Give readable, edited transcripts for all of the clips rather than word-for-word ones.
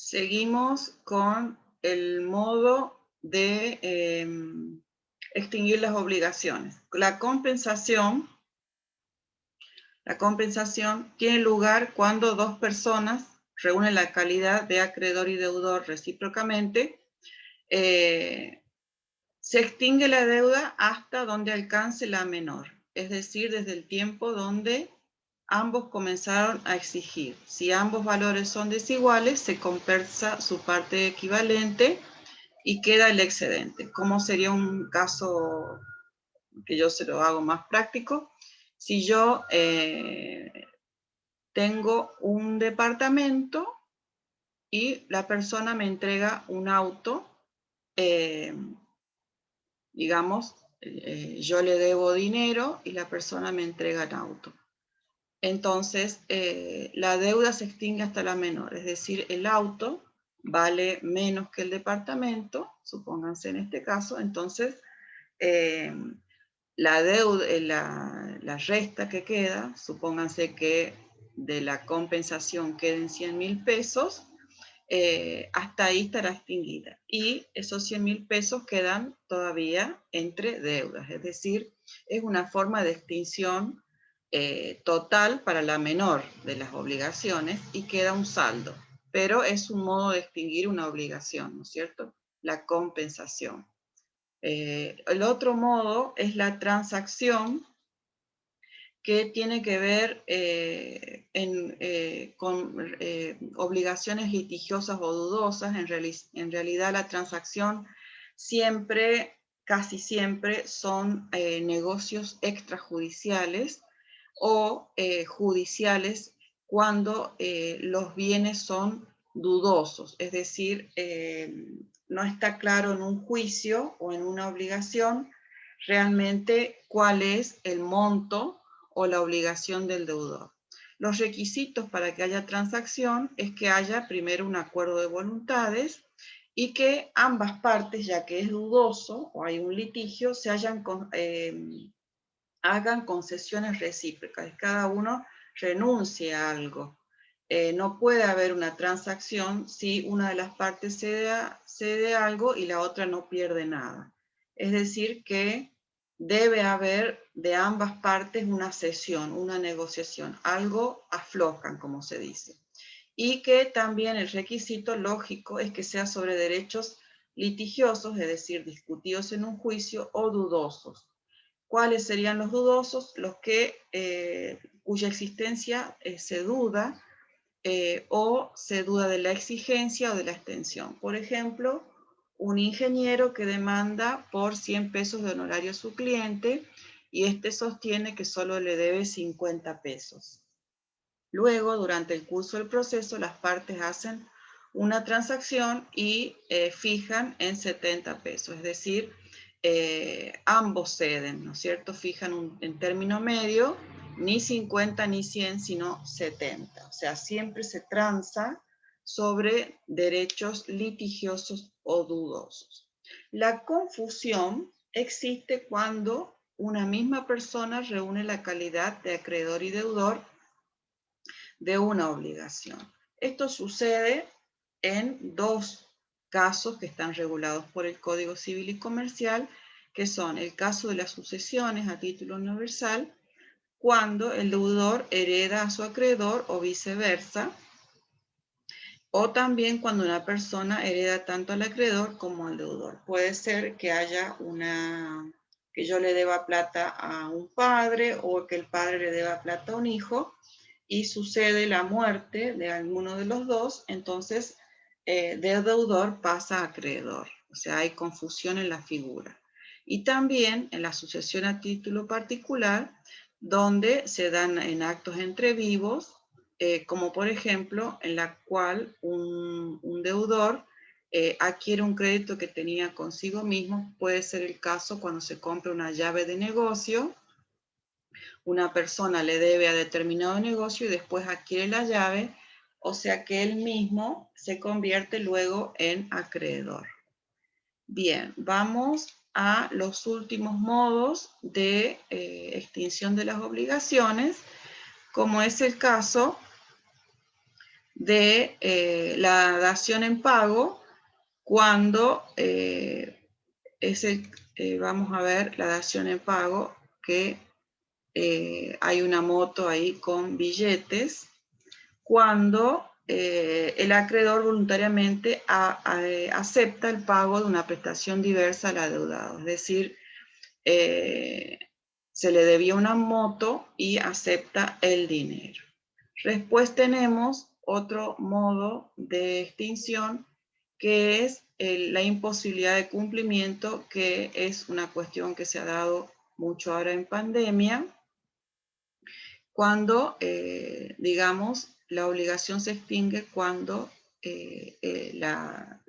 Seguimos con el modo de extinguir las obligaciones. La compensación tiene lugar cuando dos personas reúnen la calidad de acreedor y deudor recíprocamente. Se extingue la deuda hasta donde alcance la menor, es decir, desde el tiempo donde ambos comenzaron a exigir. Si ambos valores son desiguales, se compensa su parte equivalente y queda el excedente. ¿Cómo sería un caso que yo se lo hago más práctico? Si yo tengo un departamento y la persona me entrega un auto, digamos, yo le debo dinero y la persona me entrega el auto. Entonces, la deuda se extingue hasta la menor, es decir, el auto vale menos que el departamento, supónganse en este caso, entonces la deuda, la resta que queda, supónganse que de la compensación queden 100.000 pesos, hasta ahí estará extinguida. Y esos 100.000 pesos quedan todavía entre deudas, es decir, es una forma de extinción total para la menor de las obligaciones y queda un saldo, pero es un modo de extinguir una obligación, ¿no es cierto? La compensación. El otro modo es la transacción, que tiene que ver con obligaciones litigiosas o dudosas. En realidad la transacción siempre, casi siempre, son negocios extrajudiciales o judiciales cuando los bienes son dudosos, es decir, no está claro en un juicio o en una obligación realmente cuál es el monto o la obligación del deudor. Los requisitos para que haya transacción es que haya primero un acuerdo de voluntades y que ambas partes, ya que es dudoso o hay un litigio, hagan concesiones recíprocas, cada uno renuncie a algo. No puede haber una transacción si una de las partes cede algo y la otra no pierde nada. Es decir, que debe haber de ambas partes una cesión, una negociación, algo aflojan, como se dice. Y que también el requisito lógico es que sea sobre derechos litigiosos, es decir, discutidos en un juicio o dudosos. ¿Cuáles serían los dudosos? Los que, cuya existencia se duda o se duda de la exigencia o de la extensión. Por ejemplo, un ingeniero que demanda por 100 pesos de honorario a su cliente y este sostiene que solo le debe 50 pesos. Luego, durante el curso del proceso, las partes hacen una transacción y fijan en 70 pesos, es decir, ambos ceden, ¿no es cierto? Fijan en término medio, ni 50 ni 100, sino 70. O sea, siempre se transa sobre derechos litigiosos o dudosos. La confusión existe cuando una misma persona reúne la calidad de acreedor y deudor de una obligación. Esto sucede en dos casos que están regulados por el Código Civil y Comercial, que son el caso de las sucesiones a título universal, cuando el deudor hereda a su acreedor o viceversa, o también cuando una persona hereda tanto al acreedor como al deudor. Puede ser que haya que yo le deba plata a un padre o que el padre le deba plata a un hijo, y sucede la muerte de alguno de los dos, entonces de deudor pasa a acreedor. O sea, hay confusión en la figura. Y también en la sucesión a título particular, donde se dan en actos entre vivos, como por ejemplo en la cual un deudor adquiere un crédito que tenía consigo mismo. Puede ser el caso cuando se compra una llave de negocio. Una persona le debe a determinado negocio y después adquiere la llave, o sea que él mismo se convierte luego en acreedor. Bien, vamos a los últimos modos de extinción de las obligaciones, como es el caso de la dación en pago cuando vamos a ver la dación en pago que hay una moto ahí con billetes, cuando el acreedor voluntariamente acepta el pago de una prestación diversa al adeudado, es decir, se le debía una moto y acepta el dinero. Después tenemos otro modo de extinción que es la imposibilidad de cumplimiento, que es una cuestión que se ha dado mucho ahora en pandemia, cuando, digamos, la obligación se extingue cuando la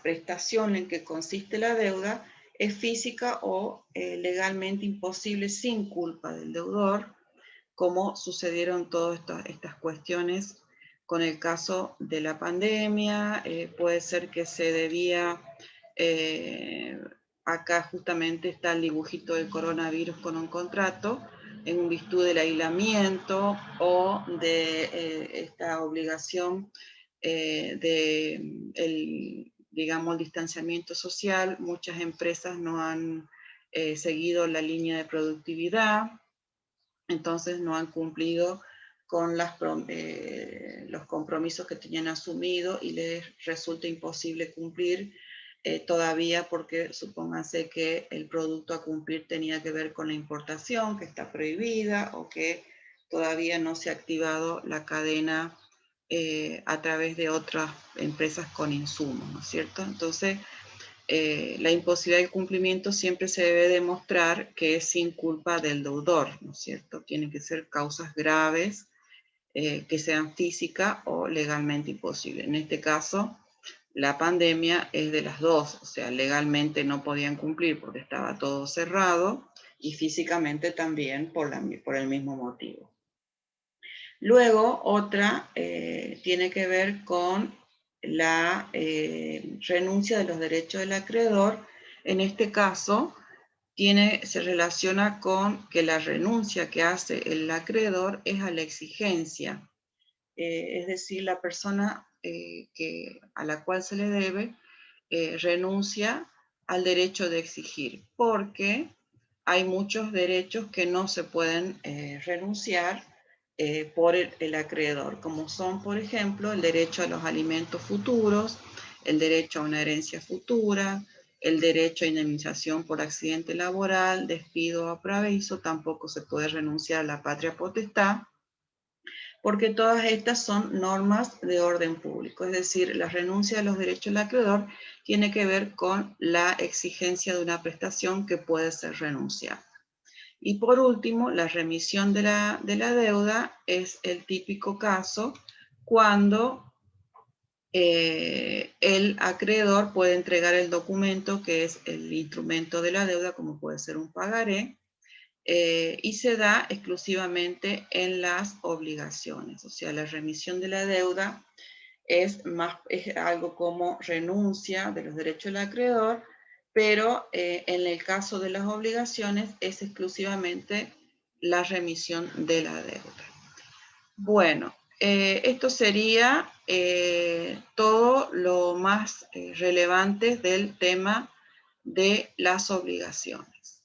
prestación en que consiste la deuda es física o legalmente imposible sin culpa del deudor, como sucedieron todas estas cuestiones con el caso de la pandemia. Puede ser que se debía, acá justamente está el dibujito del coronavirus con un contrato, en virtud del aislamiento o de esta obligación digamos, el distanciamiento social. Muchas empresas no han seguido la línea de productividad, entonces no han cumplido con los compromisos que tenían asumido y les resulta imposible cumplir todavía, porque supónganse que el producto a cumplir tenía que ver con la importación, que está prohibida, o que todavía no se ha activado la cadena a través de otras empresas con insumos, ¿no es cierto? Entonces, la imposibilidad del cumplimiento siempre se debe demostrar que es sin culpa del deudor, ¿no es cierto? Tienen que ser causas graves, que sean físicas o legalmente imposibles. En este caso, la pandemia es de las dos, o sea, legalmente no podían cumplir porque estaba todo cerrado y físicamente también por el mismo motivo. Luego, otra tiene que ver con la renuncia de los derechos del acreedor. En este caso, se relaciona con que la renuncia que hace el acreedor es a la exigencia. Es decir, la persona a la cual se le debe renuncia al derecho de exigir, porque hay muchos derechos que no se pueden renunciar por el acreedor, como son, por ejemplo, el derecho a los alimentos futuros, el derecho a una herencia futura, el derecho a indemnización por accidente laboral, despido o preaviso. Tampoco se puede renunciar a la patria potestad, porque todas estas son normas de orden público, es decir, la renuncia a los derechos del acreedor tiene que ver con la exigencia de una prestación que puede ser renunciada. Y por último, la remisión de la deuda es el típico caso cuando el acreedor puede entregar el documento que es el instrumento de la deuda, como puede ser un pagaré, y se da exclusivamente en las obligaciones. O sea, la remisión de la deuda es algo como renuncia de los derechos del acreedor, pero en el caso de las obligaciones es exclusivamente la remisión de la deuda. Bueno, esto sería todo lo más relevante del tema de las obligaciones.